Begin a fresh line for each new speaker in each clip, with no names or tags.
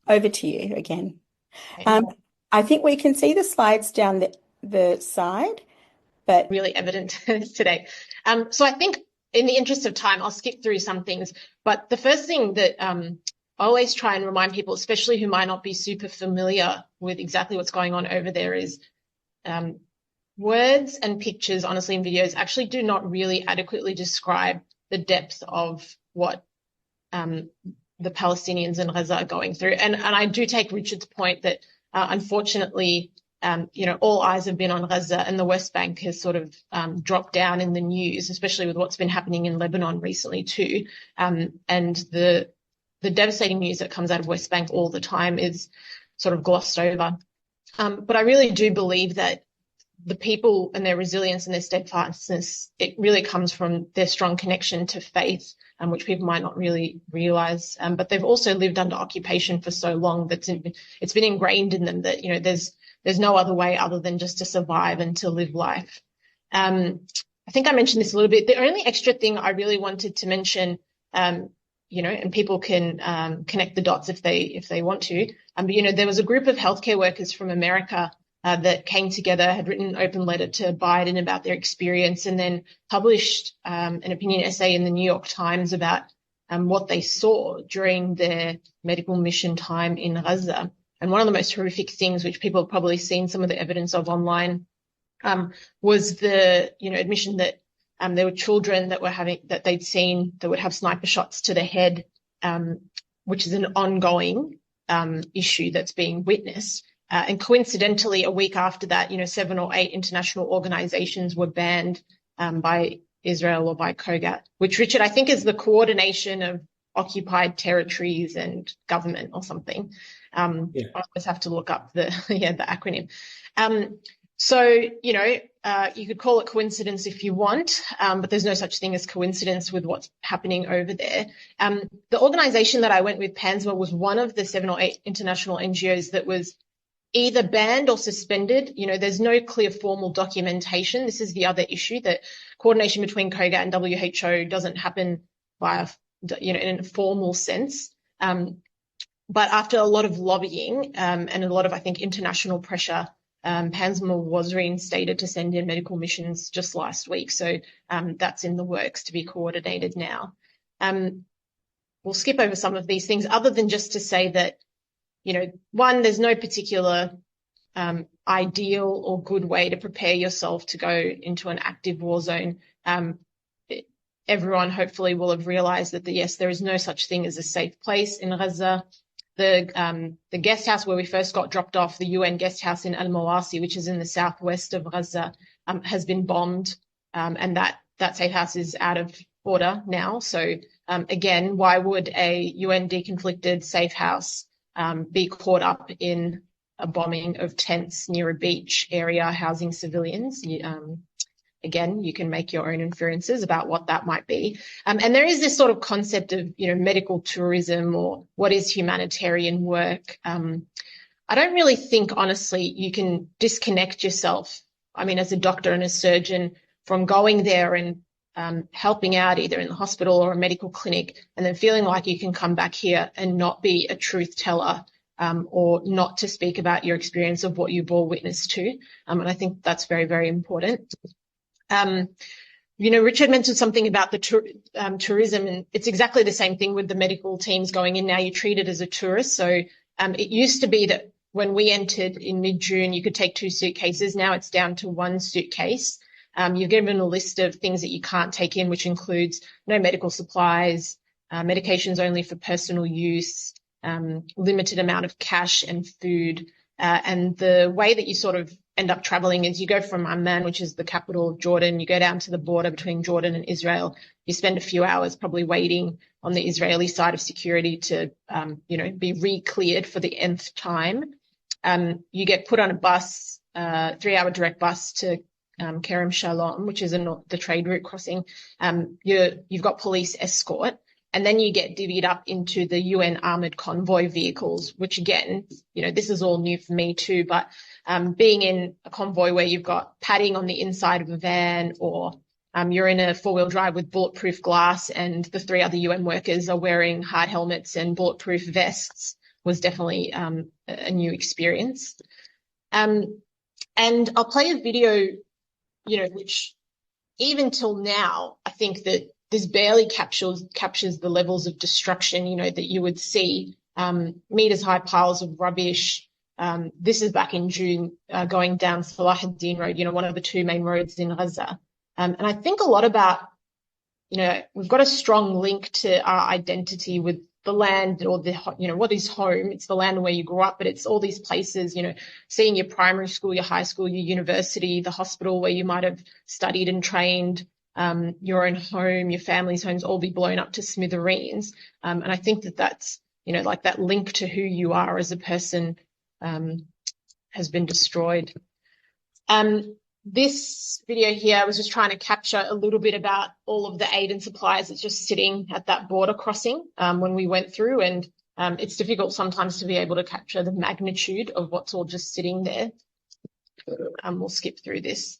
over to you again.
Okay.
I think we can see the slides down the side, but
Really evident today. So I think in the interest of time, I'll skip through some things. But the first thing that I always try and remind people, especially who might not be super familiar with exactly what's going on over there, is words and pictures, honestly, in videos actually do not really adequately describe the depth of what the Palestinians in Gaza are going through. And I do take Richard's point that unfortunately, all eyes have been on Gaza, and the West Bank has sort of dropped down in the news, especially with what's been happening in Lebanon recently too. And the devastating news that comes out of West Bank all the time is sort of glossed over. But I really do believe that the people and their resilience and their steadfastness, it really comes from their strong connection to faith, which people might not really realize. But they've also lived under occupation for so long that it's been ingrained in them that, there's no other way other than just to survive and to live life. I think I mentioned this a little bit. The only extra thing I really wanted to mention, and people can connect the dots if they want to. But, there was a group of healthcare workers from America that came together, had written an open letter to Biden about their experience, and then published an opinion essay in the New York Times about what they saw during their medical mission time in Gaza. And one of the most horrific things, which people have probably seen some of the evidence of online, was the admission that there were children that they'd seen that would have sniper shots to the head, which is an ongoing issue that's being witnessed. And coincidentally, a week after that, 7 or 8 international organizations were banned by Israel or by COGAT, which, Richard, I think is the coordination of occupied territories and government or something. I always have to look up the acronym. So, you could call it coincidence if you want, but there's no such thing as coincidence with what's happening over there. The organization that I went with, PANSMA, was one of the 7 or 8 international NGOs that was either banned or suspended. There's no clear formal documentation. This is the other issue, that coordination between COGAT and WHO doesn't happen in a formal sense. But after a lot of lobbying and a lot of, I think, international pressure, PANSMA was reinstated to send in medical missions just last week. So that's in the works to be coordinated now. We'll skip over some of these things other than just to say that, one, there's no particular ideal or good way to prepare yourself to go into an active war zone. Everyone hopefully will have realized that, yes, there is no such thing as a safe place in Gaza. The guest house where we first got dropped off, the UN guest house in Al-Mawasi, which is in the southwest of Gaza, has been bombed, and that safe house is out of order now. So again, why would a UN deconflicted safe house be caught up in a bombing of tents near a beach area housing civilians? Again, you can make your own inferences about what that might be. And there is this sort of concept of, medical tourism, or what is humanitarian work. I don't really think, honestly, you can disconnect yourself, as a doctor and a surgeon, from going there and helping out either in the hospital or a medical clinic, and then feeling like you can come back here and not be a truth teller, or not to speak about your experience of what you bore witness to. And I think that's very, very important. Richard mentioned something about the tourism, and it's exactly the same thing with the medical teams going in now. You treat it as a tourist. So it used to be that when we entered in mid-June, you could take 2 suitcases. Now it's down to 1 suitcase. You're given a list of things that you can't take in, which includes no medical supplies, medications only for personal use, limited amount of cash and food. And the way that you sort of end up traveling is you go from Amman, which is the capital of Jordan, you go down to the border between Jordan and Israel. You spend a few hours probably waiting on the Israeli side of security to, be re-cleared for the nth time. You get put on a bus, 3-hour direct bus to Kerem Shalom, which is the trade route crossing. You've got police escort, and then you get divvied up into the UN armored convoy vehicles, which again, this is all new for me too, but being in a convoy where you've got padding on the inside of a van, or you're in a 4-wheel drive with bulletproof glass, and the 3 other UN workers are wearing hard helmets and bulletproof vests, was definitely a new experience. And I'll play a video, which even till now, I think that this barely captures the levels of destruction, that you would see, meters high piles of rubbish. This is back in June, going down Salah ad-Din Road, one of the two main roads in Gaza. And I think a lot about, we've got a strong link to our identity with the land, or what is home. It's the land where you grew up, but it's all these places, seeing your primary school, your high school, your university, the hospital where you might have studied and trained, your own home, your family's homes, all be blown up to smithereens. And I think that that's, like that link to who you are as a person, has been destroyed. This video here, I was just trying to capture a little bit about all of the aid and supplies that's just sitting at that border crossing when we went through, and it's difficult sometimes to be able to capture the magnitude of what's all just sitting there. We'll skip through this.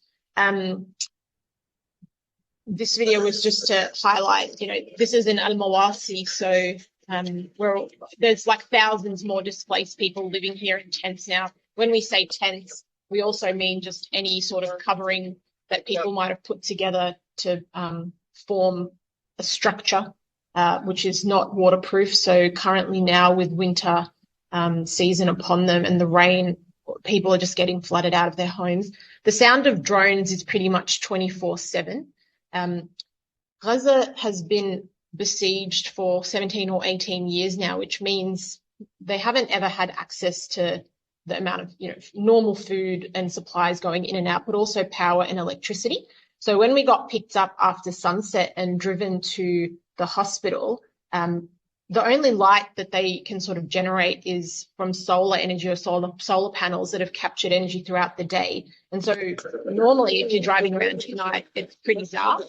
This video was just to highlight, this is in Al-Mawasi, so there's like thousands more displaced people living here in tents now. When we say tents, we also mean just any sort of covering that people might have put together to form a structure, which is not waterproof. So currently now with winter season upon them and the rain, people are just getting flooded out of their homes. The sound of drones is pretty much 24/7. Gaza has been besieged for 17 or 18 years now, which means they haven't ever had access to the amount of, normal food and supplies going in and out, but also power and electricity. So when we got picked up after sunset and driven to the hospital, the only light that they can sort of generate is from solar energy or solar panels that have captured energy throughout the day. And so normally if you're driving around tonight, it's pretty dark.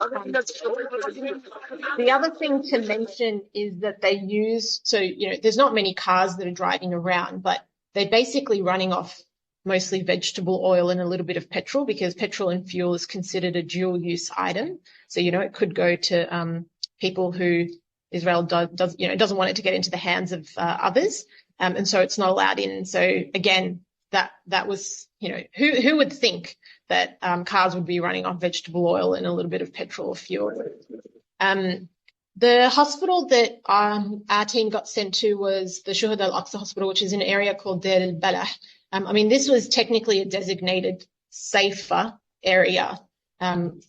The other thing to mention is that they use, there's not many cars that are driving around, but they're basically running off mostly vegetable oil and a little bit of petrol, because petrol and fuel is considered a dual use item. So, it could go to people who Israel doesn't want it to get into the hands of others. And so it's not allowed in. So again, that was, who would think that cars would be running off vegetable oil and a little bit of petrol or fuel. The hospital that our team got sent to was the Shuhada al-Aqsa Hospital, which is in an area called Deir al-Balah. This was technically a designated safer area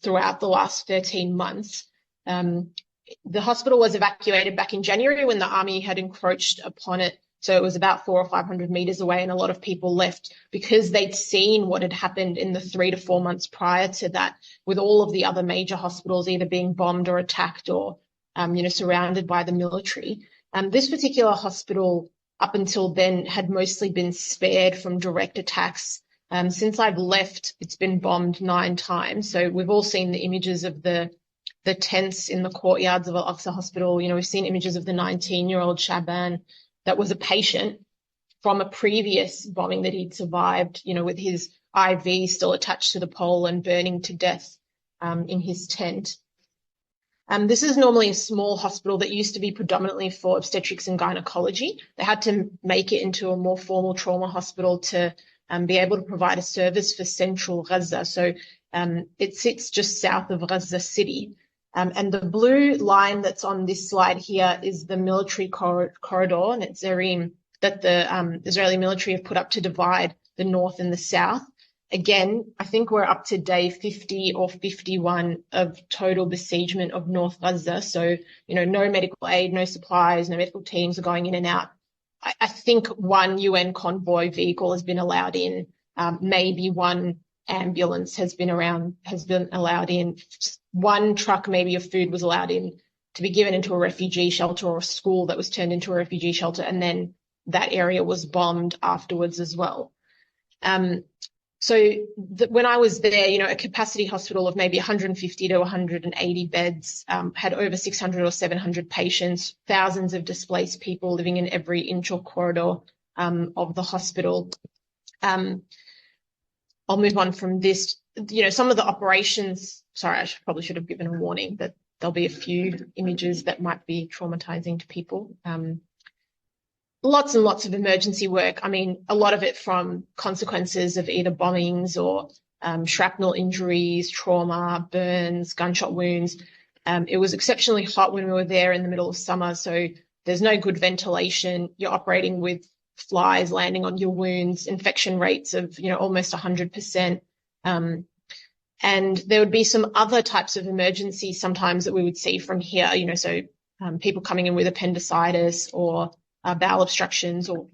throughout the last 13 months. The hospital was evacuated back in January when the army had encroached upon it. So it was about 400 or 500 meters away, and a lot of people left because they'd seen what had happened in the 3 to 4 months prior to that, with all of the other major hospitals either being bombed or attacked or, surrounded by the military. This particular hospital, up until then, had mostly been spared from direct attacks. Since I've left, it's been bombed 9 times. So we've all seen the images of the tents in the courtyards of Al-Aqsa Hospital. We've seen images of the 19-year-old Shaban that was a patient from a previous bombing that he'd survived, with his IV still attached to the pole and burning to death in his tent. This is normally a small hospital that used to be predominantly for obstetrics and gynecology. They had to make it into a more formal trauma hospital to be able to provide a service for central Gaza. So it sits just south of Gaza City. And the blue line that's on this slide here is the military corridor, and it's Zerim, that the Israeli military have put up to divide the north and the south. Again, I think we're up to day 50 or 51 of total besiegement of North Gaza. So, no medical aid, no supplies, no medical teams are going in and out. I think one UN convoy vehicle has been allowed in, maybe one ambulance has been allowed in. One truck maybe of food was allowed in to be given into a refugee shelter or a school that was turned into a refugee shelter, and then that area was bombed afterwards as well. When I was there, a capacity hospital of maybe 150 to 180 beds, had over 600 or 700 patients, thousands of displaced people living in every inch or corridor of the hospital. I'll move on from this. Some of the operations, sorry, I probably should have given a warning that there'll be a few images that might be traumatizing to people. lots and lots of emergency work. I mean, a lot of it from consequences of either bombings or shrapnel injuries, trauma, burns, gunshot wounds. It was exceptionally hot when we were there in the middle of summer, so there's no good ventilation. You're operating with flies landing on your wounds, infection rates of, almost 100%. And there would be some other types of emergencies sometimes that we would see from here, so people coming in with appendicitis or bowel obstructions or,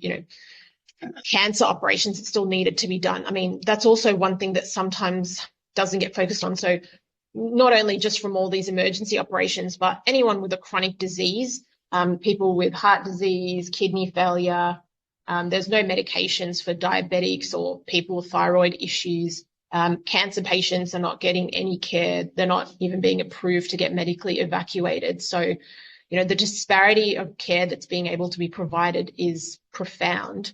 cancer operations that still needed to be done. I mean, that's also one thing that sometimes doesn't get focused on. So not only just from all these emergency operations, but anyone with a chronic disease, people with heart disease, kidney failure, there's no medications for diabetics or people with thyroid issues. Cancer patients are not getting any care. They're not even being approved to get medically evacuated. So, the disparity of care that's being able to be provided is profound.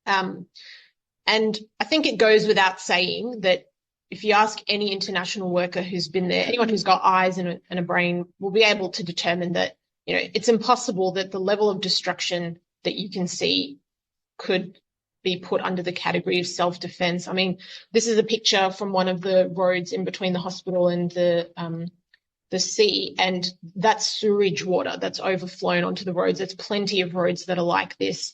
And I think it goes without saying that if you ask any international worker who's been there, anyone who's got eyes and a brain will be able to determine that, it's impossible that the level of destruction that you can see could be put under the category of self-defense. I mean, this is a picture from one of the roads in between the hospital and the sea, and that's sewage water that's overflown onto the roads. There's plenty of roads that are like this.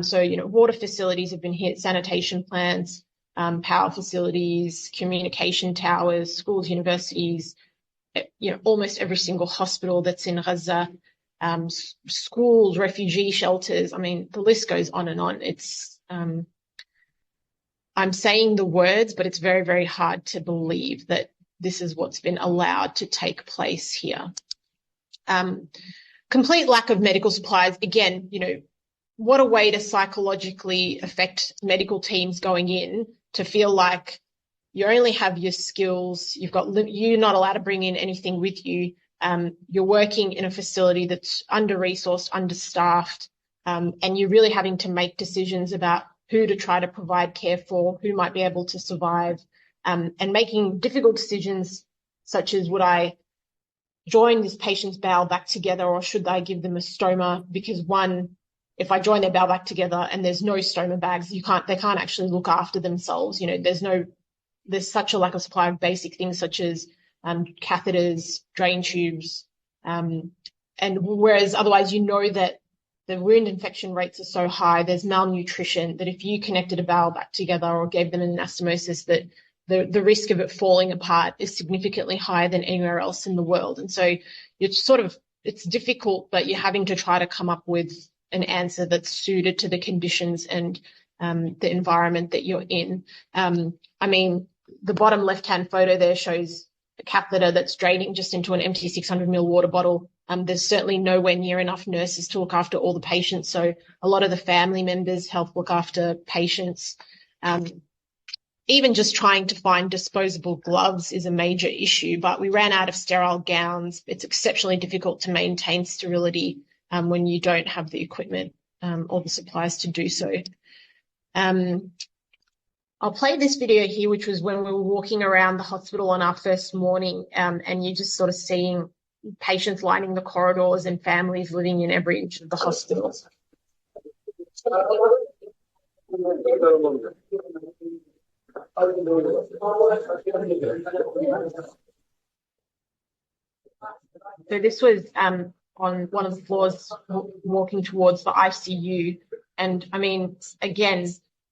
So, water facilities have been hit, sanitation plants, power facilities, communication towers, schools, universities, almost every single hospital that's in Gaza, schools, refugee shelters. I mean, the list goes on and on. It's, I'm saying the words, but it's very, very hard to believe that this is what's been allowed to take place here. Complete lack of medical supplies. Again, what a way to psychologically affect medical teams going in to feel like you only have your skills. You're not allowed to bring in anything with you. You're working in a facility that's under-resourced, understaffed, and you're really having to make decisions about who to try to provide care for, who might be able to survive, and making difficult decisions such as, would I join this patient's bowel back together or should I give them a stoma? Because if I join their bowel back together and there's no stoma bags, they can't actually look after themselves. There's such a lack of supply of basic things such as catheters, drain tubes, and whereas otherwise that the wound infection rates are so high, there's malnutrition, that if you connected a bowel back together or gave them an anastomosis, that the risk of it falling apart is significantly higher than anywhere else in the world. And so it's difficult, but you're having to try to come up with an answer that's suited to the conditions and the environment that you're in. I mean, the bottom left-hand photo there shows a catheter that's draining just into an empty 600 ml water bottle. There's certainly nowhere near enough nurses to look after all the patients. So a lot of the family members help look after patients. Even just trying to find disposable gloves is a major issue, but we ran out of sterile gowns. It's exceptionally difficult to maintain sterility when you don't have the equipment or the supplies to do so. I'll play this video here, which was when we were walking around the hospital on our first morning, and you're just sort of seeing patients lining the corridors and families living in every inch of the hospital. So this was on one of the floors walking towards the ICU. And I mean, again,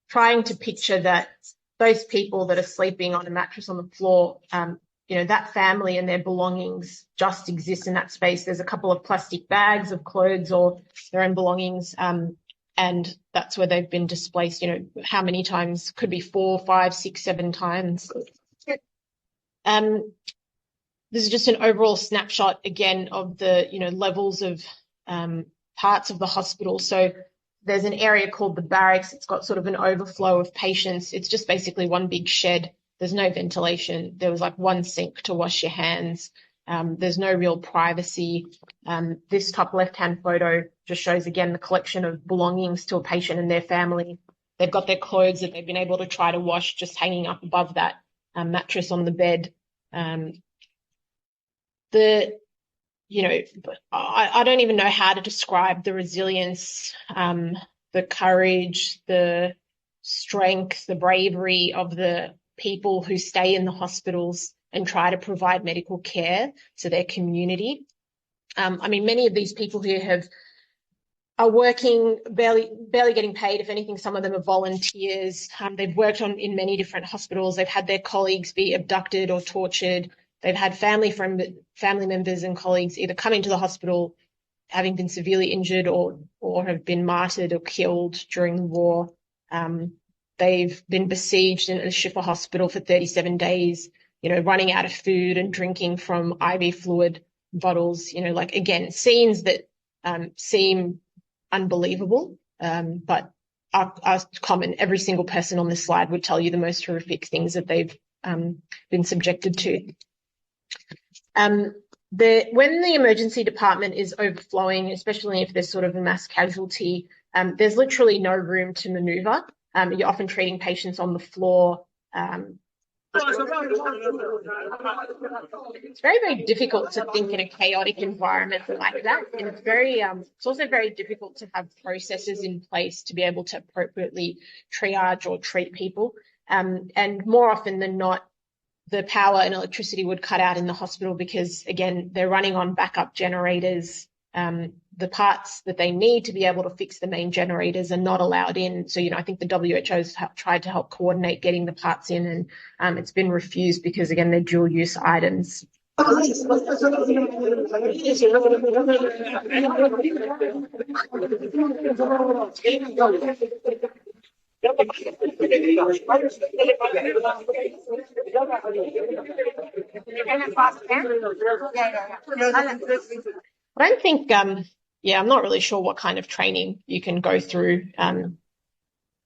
trying to picture that those people that are sleeping on a mattress on the floor, that family and their belongings just exist in that space. There's a couple of plastic bags of clothes or their own belongings, and that's where they've been displaced. How many times? Could be 4, 5, 6, 7 times. This is just an overall snapshot again of the levels of parts of the hospital. So there's an area called the barracks. It's got sort of an overflow of patients. It's just basically one big shed. There's no ventilation. There was like one sink to wash your hands. There's no real privacy. This top left-hand photo just shows, again, the collection of belongings to a patient and their family. They've got their clothes that they've been able to try to wash just hanging up above that mattress on the bed. The you know, I don't even know how to describe the resilience, the courage, the strength, the bravery of the people who stay in the hospitals and try to provide medical care to their community. I mean, many of these people here are working, barely getting paid. If anything, some of them are volunteers. They've worked in many different hospitals. They've had their colleagues be abducted or tortured. They've had family members and colleagues either come into the hospital having been severely injured or have been martyred or killed during the war. They've been besieged in a Shifa hospital for 37 days, running out of food and drinking from IV fluid bottles, like, again, scenes that seem unbelievable, but are common. Every single person on this slide would tell you the most horrific things that they've been subjected to. When the emergency department is overflowing, especially if there's sort of a mass casualty, there's literally no room to maneuver. You're often treating patients on the floor. It's very, very difficult to think in a chaotic environment like that. And it's also very difficult to have processes in place to be able to appropriately triage or treat people. And more often than not, the power and electricity would cut out in the hospital because, again, they're running on backup generators. The parts that they need to be able to fix the main generators are not allowed in. So, I think the WHO has tried to help coordinate getting the parts in, and it's been refused because, again, they're dual-use items. I don't think, I'm not really sure what kind of training you can go through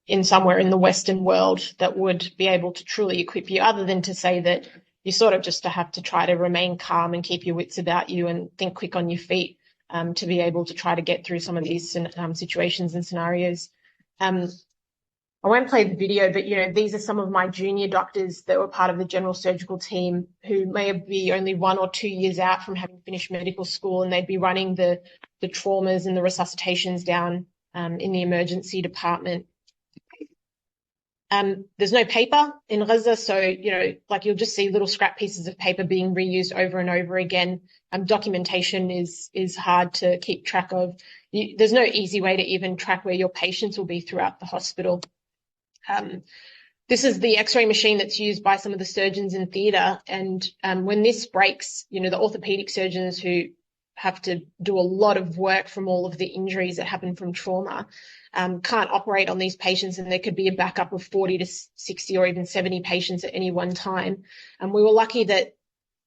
in somewhere in the Western world that would be able to truly equip you, other than to say that you sort of just have to try to remain calm and keep your wits about you and think quick on your feet to be able to try to get through some of these situations and scenarios. I won't play the video, but, these are some of my junior doctors that were part of the general surgical team who may be only 1 or 2 years out from having finished medical school, and they'd be running the traumas and the resuscitations down in the emergency department. There's no paper in Gaza, so, you'll just see little scrap pieces of paper being reused over and over again. Documentation is hard to keep track of. There's no easy way to even track where your patients will be throughout the hospital. This is the X-ray machine that's used by some of the surgeons in theatre, and when this breaks, the orthopedic surgeons who have to do a lot of work from all of the injuries that happen from trauma can't operate on these patients, and there could be a backup of 40 to 60 or even 70 patients at any one time. And we were lucky that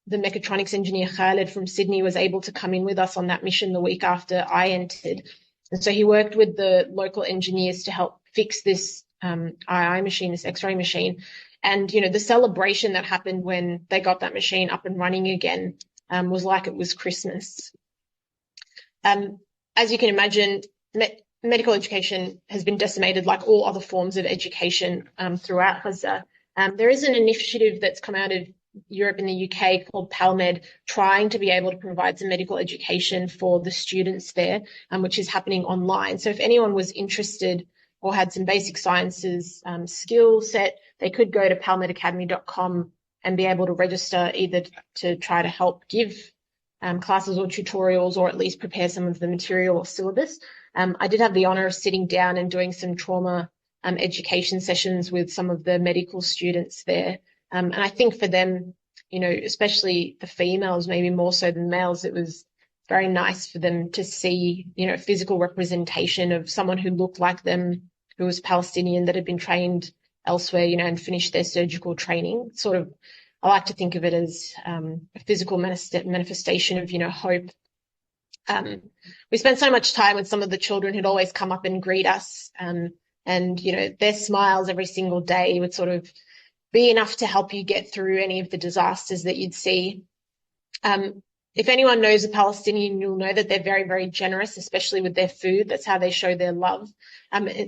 the mechatronics engineer Khaled from Sydney was able to come in with us on that mission the week after I entered. And so he worked with the local engineers to help fix this II machine, this X-ray machine. And, the celebration that happened when they got that machine up and running again was like it was Christmas. As you can imagine, medical education has been decimated like all other forms of education throughout Gaza. There is an initiative that's come out of Europe and the UK called PalMed, trying to be able to provide some medical education for the students there, which is happening online. So if anyone was interested or had some basic sciences skill set, they could go to palmedacademy.com and be able to register either to try to help give classes or tutorials, or at least prepare some of the material or syllabus. I did have the honour of sitting down and doing some trauma education sessions with some of the medical students there. And I think for them, especially the females, maybe more so than males, it was very nice for them to see, physical representation of someone who looked like them, who was Palestinian, that had been trained elsewhere, and finished their surgical training. Sort of, I like to think of it as a physical manifestation of, hope. We spent so much time with some of the children who'd always come up and greet us, and, their smiles every single day would sort of be enough to help you get through any of the disasters that you'd see. If anyone knows a Palestinian, you'll know that they're very, very generous, especially with their food. That's how they show their love.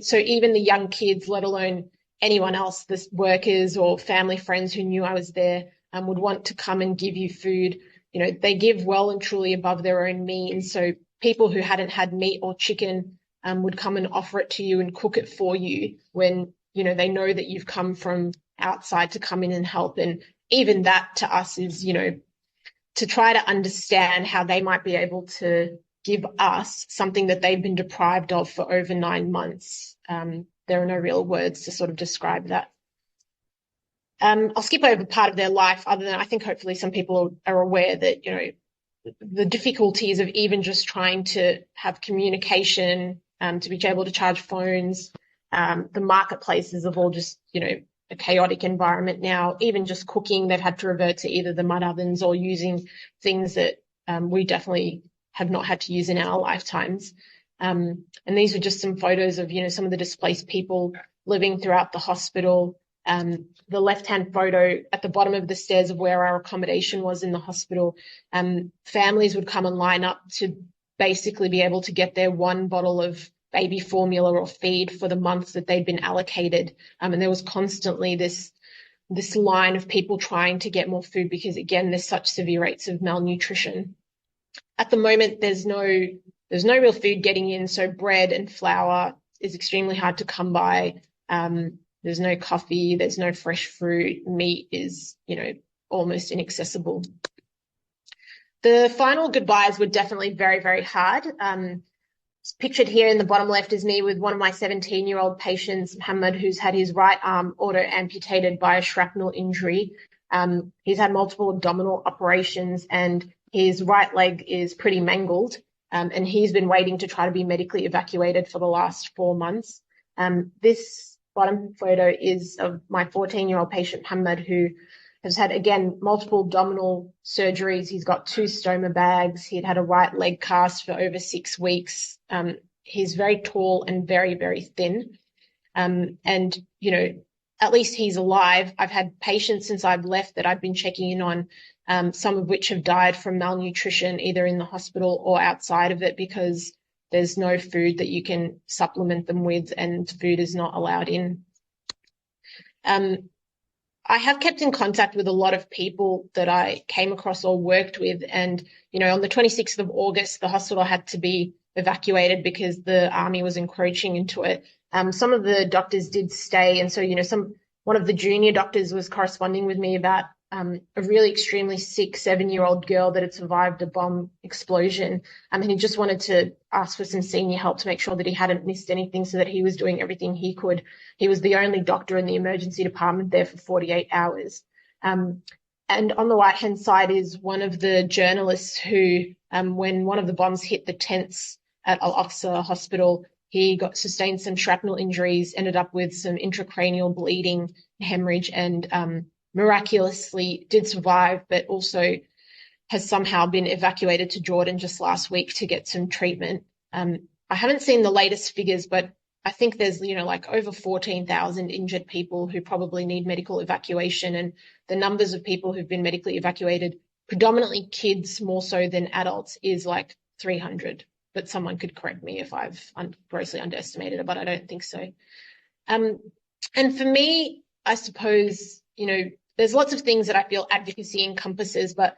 So even the young kids, let alone anyone else, the workers or family friends who knew I was there, would want to come and give you food. you know, they give well and truly above their own means. So people who hadn't had meat or chicken would come and offer it to you and cook it for you when, you know, they know that you've come from outside to come in and help. And even that to us is, you know, to try to understand how they might be able to give us something that they've been deprived of for over 9 months. There are no real words to sort of describe that. I'll skip over part of their life, other than I think hopefully some people are aware that, you know, the difficulties of even just trying to have communication, to be able to charge phones, the marketplaces have all just, you know, a chaotic environment now. Even just cooking, they've had to revert to either the mud ovens or using things that we definitely have not had to use in our lifetimes. And these are just some photos of, you know, some of the displaced people living throughout the hospital. The left-hand photo at the bottom of the stairs of where our accommodation was in the hospital, families would come and line up to basically be able to get their 1 bottle of baby formula or feed for the month that they'd been allocated. And there was constantly this line of people trying to get more food because, again, there's such severe rates of malnutrition. At the moment, there's no real food getting in, so bread and flour is extremely hard to come by. There's no coffee, there's no fresh fruit, meat is, you know, almost inaccessible. The final goodbyes were definitely very, very hard. Pictured here in the bottom left is me with one of my 17-year-old patients, Muhammad, who's had his right arm auto-amputated by a shrapnel injury. He's had multiple abdominal operations and his right leg is pretty mangled, and he's been waiting to try to be medically evacuated for the last 4 months. This bottom photo is of my 14-year-old patient, Muhammad, who has had, again, multiple abdominal surgeries. He's got 2 stoma bags. He'd had a right leg cast for over 6 weeks. He's very tall and very, very thin. And, you know, at least he's alive. I've had patients since I've left that I've been checking in on, some of which have died from malnutrition, either in the hospital or outside of it, because there's no food that you can supplement them with and food is not allowed in. I have kept in contact with a lot of people that I came across or worked with. And, you know, on the 26th of August, the hospital had to be evacuated because the army was encroaching into it. Some of the doctors did stay. And so, you know, one of the junior doctors was corresponding with me about a really extremely sick 7-year-old girl that had survived a bomb explosion. And he just wanted to ask for some senior help to make sure that he hadn't missed anything so that he was doing everything he could. He was the only doctor in the emergency department there for 48 hours. And on the right-hand side is one of the journalists who, when one of the bombs hit the tents at Al-Aqsa Hospital, he sustained some shrapnel injuries, ended up with some intracranial bleeding, hemorrhage, and miraculously did survive, but also has somehow been evacuated to Jordan just last week to get some treatment. I haven't seen the latest figures, but I think there's, you know, like over 14,000 injured people who probably need medical evacuation. And the numbers of people who've been medically evacuated, predominantly kids more so than adults, is like 300. But someone could correct me if I've grossly underestimated it, but I don't think so. And for me, I suppose, you know, there's lots of things that I feel advocacy encompasses, but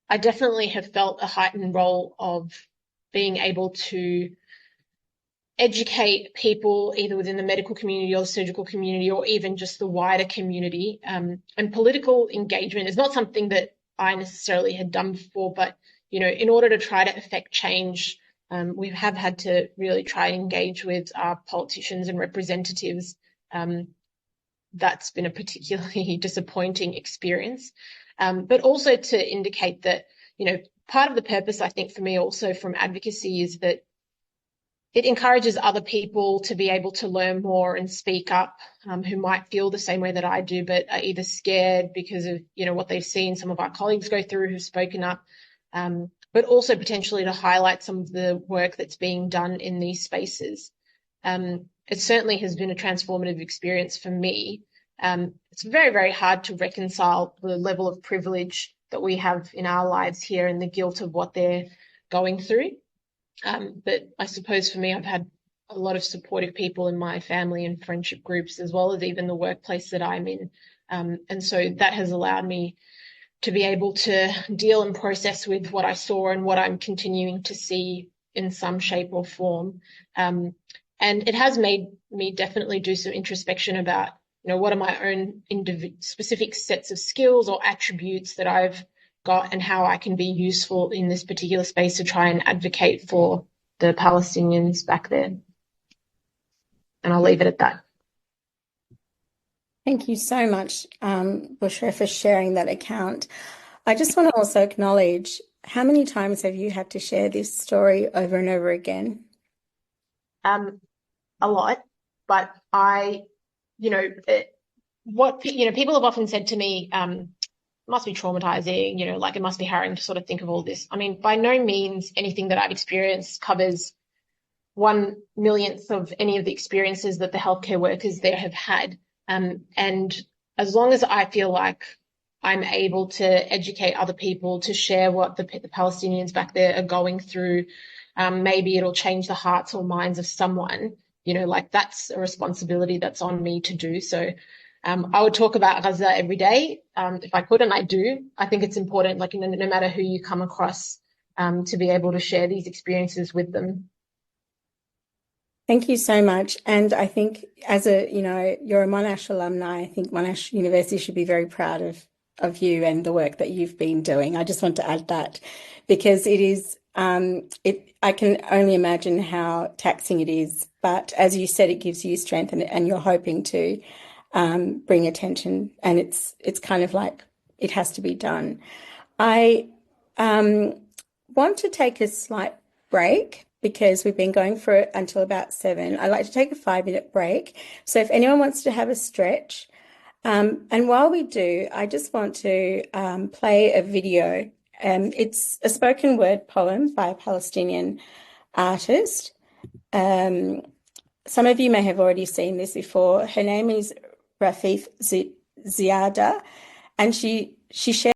I definitely have felt a heightened role of being able to educate people either within the medical community or the surgical community or even just the wider community. And political engagement is not something that I necessarily had done before, but, you know, in order to try to affect change, we have had to really try and engage with our politicians and representatives. That's been a particularly disappointing experience, but also to indicate that, you know, part of the purpose, I think, for me also from advocacy is that it encourages other people to be able to learn more and speak up, who might feel the same way that I do, but are either scared because of, you know, what they've seen some of our colleagues go through who've spoken up, but also potentially to highlight some of the work that's being done in these spaces. It certainly has been a transformative experience for me. It's very, very hard to reconcile the level of privilege that we have in our lives here and the guilt of what they're going through. But I suppose for me, I've had a lot of supportive people in my family and friendship groups, as well as even the workplace that I'm in. And so that has allowed me to be able to deal and process with what I saw and what I'm continuing to see in some shape or form. And it has made me definitely do some introspection about, what are my own specific sets of skills or attributes that I've got and how I can be useful in this particular space to try and advocate for the Palestinians back there. And I'll leave it at that.
Thank you so much, Bushra, for sharing that account. I just want to also acknowledge, how many times have you had to share this story over and over again?
A lot, but people have often said to me, it must be traumatizing, like it must be harrowing to sort of think of all this. I mean, by no means anything that I've experienced covers 1/1,000,000th of any of the experiences that the healthcare workers there have had. And as long as I feel like I'm able to educate other people, to share what the Palestinians back there are going through, maybe it'll change the hearts or minds of someone, like that's a responsibility that's on me to do. So I would talk about Gaza every day if I could, and I do. I think it's important, like, no matter who you come across, to be able to share these experiences with them.
Thank you so much. And I think as you're a Monash alumni, I think Monash University should be very proud of you and the work that you've been doing. I just want to add that because it is, I can only imagine how taxing it is. But as you said, it gives you strength and you're hoping to bring attention. And it's kind of like it has to be done. I want to take a slight break because we've been going for it until about 7. I'd like to take a 5-minute break. So if anyone wants to have a stretch, and while we do, I just want to play a video. It's a spoken word poem by a Palestinian artist. Some of you may have already seen this before. Her name is Rafif Ziada, and she shares